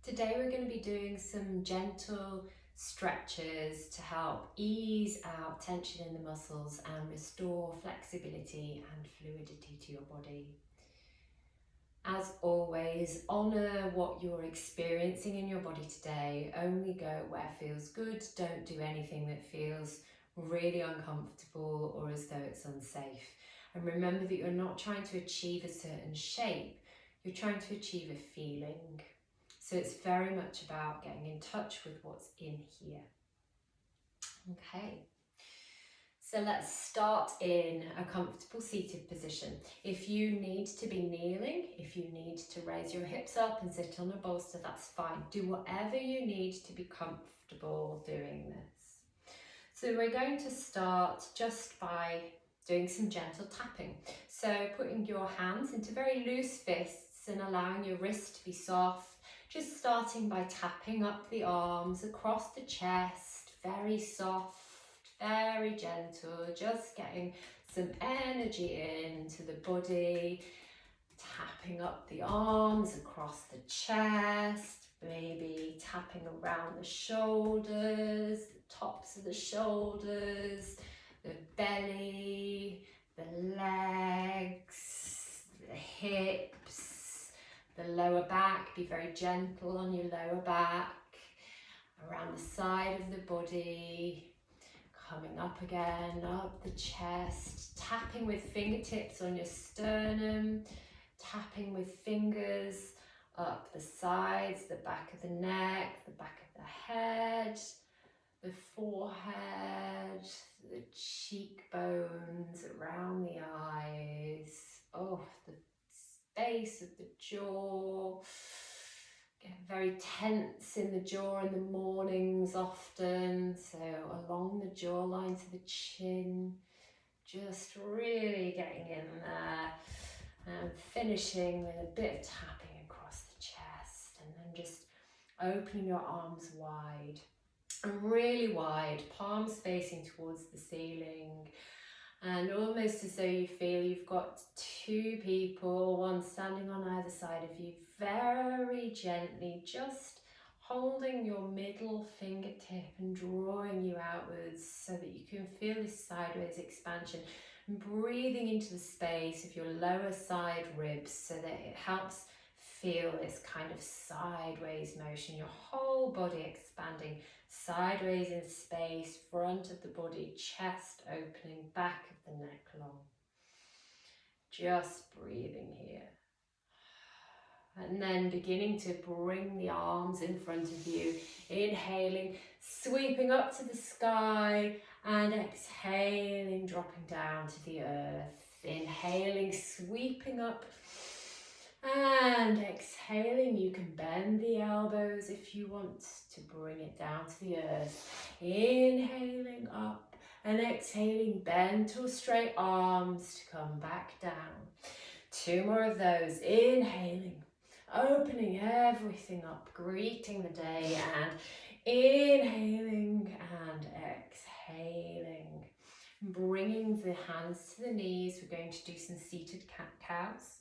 Today we're going to be doing some gentle stretches to help ease out tension in the muscles and restore flexibility and fluidity to your body. As always, honour what you're experiencing in your body today. Only go where feels good. Don't do anything that feels really uncomfortable or as though it's unsafe. And remember that you're not trying to achieve a certain shape, you're trying to achieve a feeling. So it's very much about getting in touch with what's in here. Okay. So let's start in a comfortable seated position. If you need to be kneeling, if you need to raise your hips up and sit on a bolster, that's fine. Do whatever you need to be comfortable doing this. So we're going to start just by doing some gentle tapping. So putting your hands into very loose fists and allowing your wrist to be soft. Just starting by tapping up the arms across the chest, very soft, very gentle, just getting some energy into the body, tapping up the arms across the chest, maybe tapping around the shoulders, the tops of the shoulders, the belly, the legs, the hips, the lower back. Be very gentle on your lower back, around the side of the body, coming up again, up the chest, tapping with fingertips on your sternum, tapping with fingers up the sides, the back of the neck, the back of the head, the forehead, the cheekbones, around the eyes, the space of the jaw. Get very tense in the jaw in the mornings often, so along the jawline to the chin, just really getting in there and finishing with a bit of tapping across the chest, and then just opening your arms wide, really wide, palms facing towards the ceiling, and almost as though you feel you've got two people, one standing on either side of you, very gently just holding your middle fingertip and drawing you outwards so that you can feel this sideways expansion, and breathing into the space of your lower side ribs so that it helps feel this kind of sideways motion, your whole body expanding sideways in space, front of the body, chest opening, back of the neck long. Just breathing here. And then beginning to bring the arms in front of you, inhaling, sweeping up to the sky, and exhaling, dropping down to the earth. Inhaling, sweeping up, and exhaling. You can bend the elbows if you want to bring it down to the earth. Inhaling up and exhaling, bend to straight arms to come back down. 2 more of those. Inhaling, opening everything up, greeting the day, and inhaling and exhaling. Bringing the hands to the knees, we're going to do some seated cat-cows.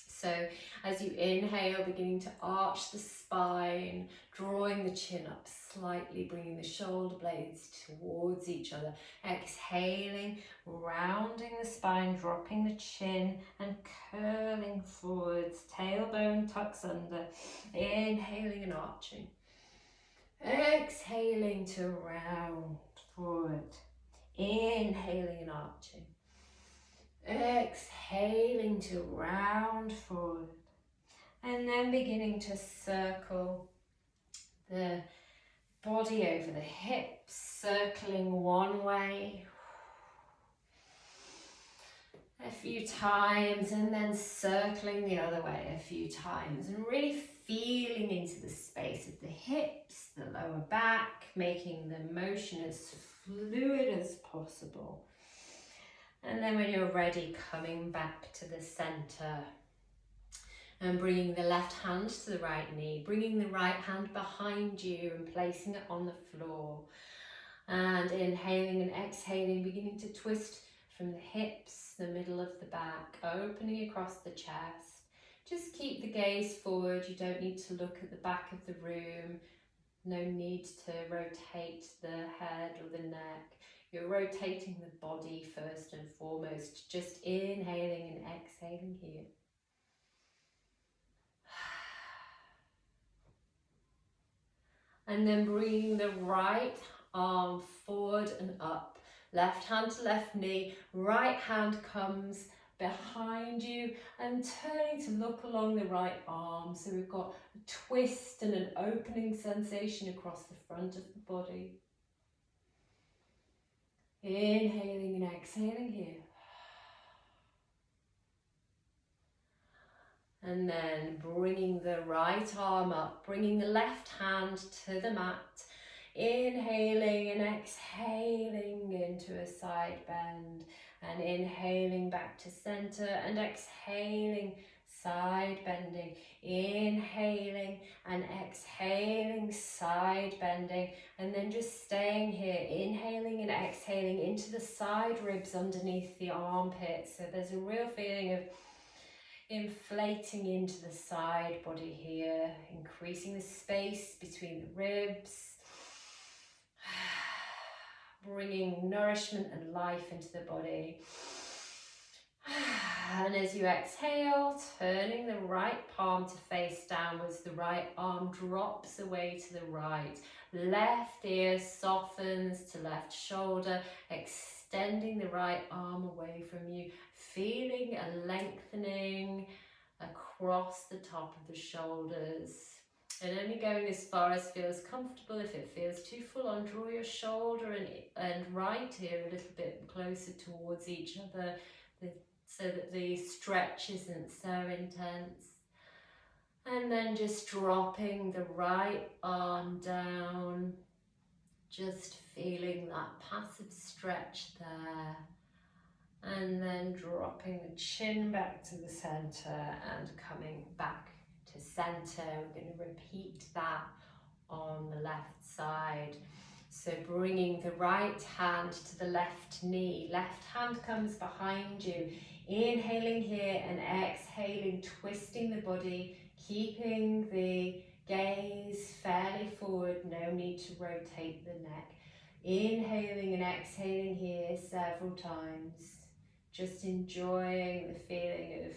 So as you inhale, beginning to arch the spine, drawing the chin up slightly, bringing the shoulder blades towards each other. Exhaling, rounding the spine, dropping the chin and curling forwards. Tailbone tucks under. Inhaling and arching. Exhaling to round forward. Inhaling and arching. Exhaling to round forward, and then beginning to circle the body over the hips, circling one way a few times and then circling the other way a few times, and really feeling into the space of the hips, the lower back, making the motion as fluid as possible. And then when you're ready, coming back to the center and bringing the left hand to the right knee, bringing the right hand behind you and placing it on the floor. And inhaling and exhaling, beginning to twist from the hips, the middle of the back, opening across the chest Just keep the gaze forward. You don't need to look at the back of the room. No need to rotate the head or the neck. You're rotating the body first and foremost. Just inhaling and exhaling here. And then bringing the right arm forward and up. Left hand to left knee. Right hand comes behind you and turning to look along the right arm. So we've got a twist and an opening sensation across the front of the body. Inhaling and exhaling here. And then bringing the right arm up, bringing the left hand to the mat. Inhaling and exhaling into a side bend. And inhaling back to center and exhaling, side bending. Inhaling and exhaling, side bending. And then just staying here, inhaling and exhaling into the side ribs underneath the armpits. So there's a real feeling of inflating into the side body here, increasing the space between the ribs. Bringing nourishment and life into the body. And as you exhale, turning the right palm to face downwards, the right arm drops away to the right. Left ear softens to left shoulder, extending the right arm away from you, feeling a lengthening across the top of the shoulders. And only going as far as feels comfortable. If it feels too full on, draw your shoulder and right ear a little bit closer towards each other so that the stretch isn't so intense. And then just dropping the right arm down, just feeling that passive stretch there. And then dropping the chin back to the center and coming back to center. We're going to repeat that on the left side. So bringing the right hand to the left knee. Left hand comes behind you. Inhaling here and exhaling, twisting the body, keeping the gaze fairly forward. No need to rotate the neck. Inhaling and exhaling here several times. Just enjoying the feeling of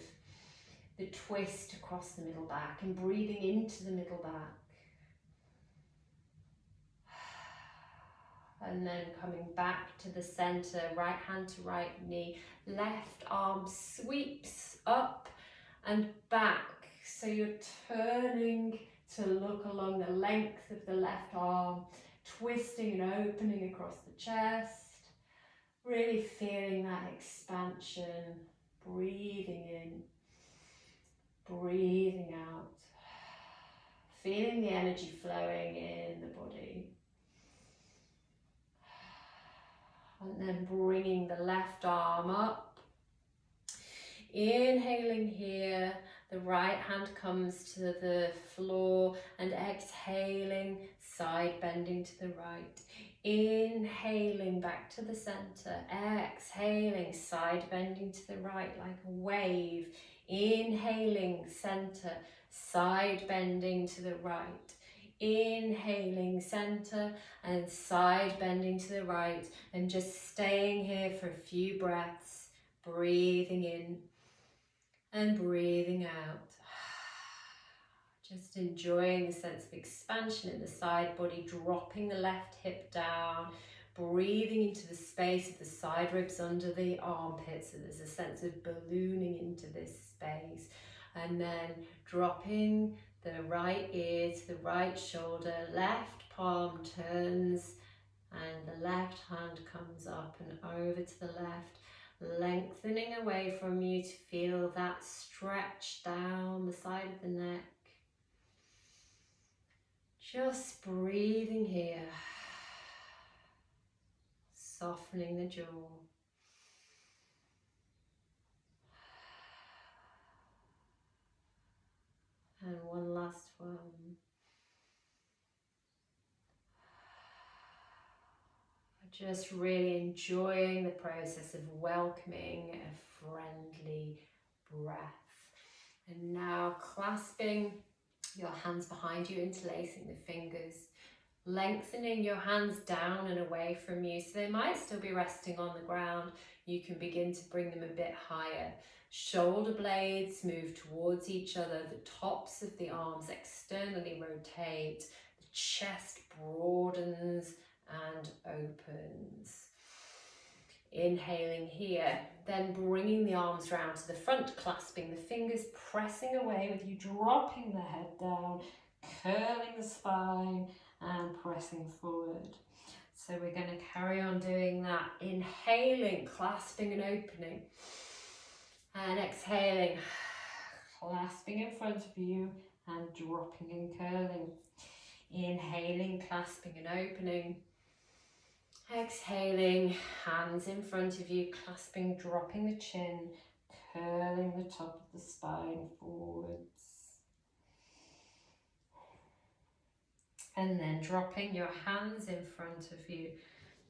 the twist across the middle back and breathing into the middle back. And then coming back to the center, right hand to right knee, left arm sweeps up and back. So you're turning to look along the length of the left arm, twisting and opening across the chest. Really feeling that expansion, breathing in, breathing out, feeling the energy flowing in the body. And then bringing the left arm up, inhaling here, the right hand comes to the floor and exhaling, side bending to the right. Inhaling back to the center, exhaling, side bending to the right like a wave. Inhaling, center, side bending to the right. Inhaling, center, and side bending to the right. And just staying here for a few breaths, breathing in and breathing out. Just enjoying the sense of expansion in the side body, dropping the left hip down, breathing into the space of the side ribs under the armpits. So there's a sense of ballooning into this space. And then dropping the right ear to the right shoulder, left palm turns, and the left hand comes up and over to the left, lengthening away from you to feel that stretch down the side of the neck. Just breathing here, softening the jaw. And one last one. Just really enjoying the process of welcoming a friendly breath. And now clasping your hands behind you, interlacing the fingers, lengthening your hands down and away from you, so they might still be resting on the ground. You can begin to bring them a bit higher. Shoulder blades move towards each other, the tops of the arms externally rotate, the chest broadens and opens. Inhaling here, then bringing the arms round to the front, clasping the fingers, pressing away with you, dropping the head down, curling the spine and pressing forward. So we're going to carry on doing that. Inhaling, clasping and opening. And exhaling, clasping in front of you and dropping and curling. Inhaling, clasping and opening. Exhaling, hands in front of you, clasping, dropping the chin, curling the top of the spine forwards. And then dropping your hands in front of you,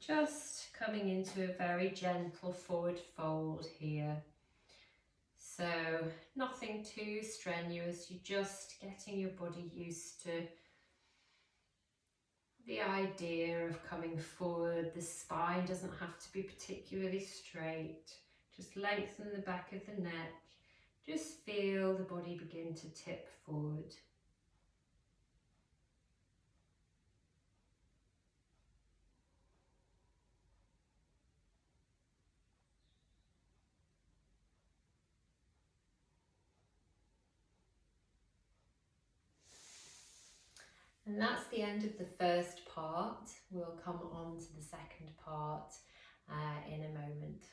just coming into a very gentle forward fold here. So nothing too strenuous, you're just getting your body used to the idea of coming forward. The spine doesn't have to be particularly straight. Just lengthen the back of the neck. Just feel the body begin to tip forward. And that's the end of the first part. We'll come on to the second part in a moment.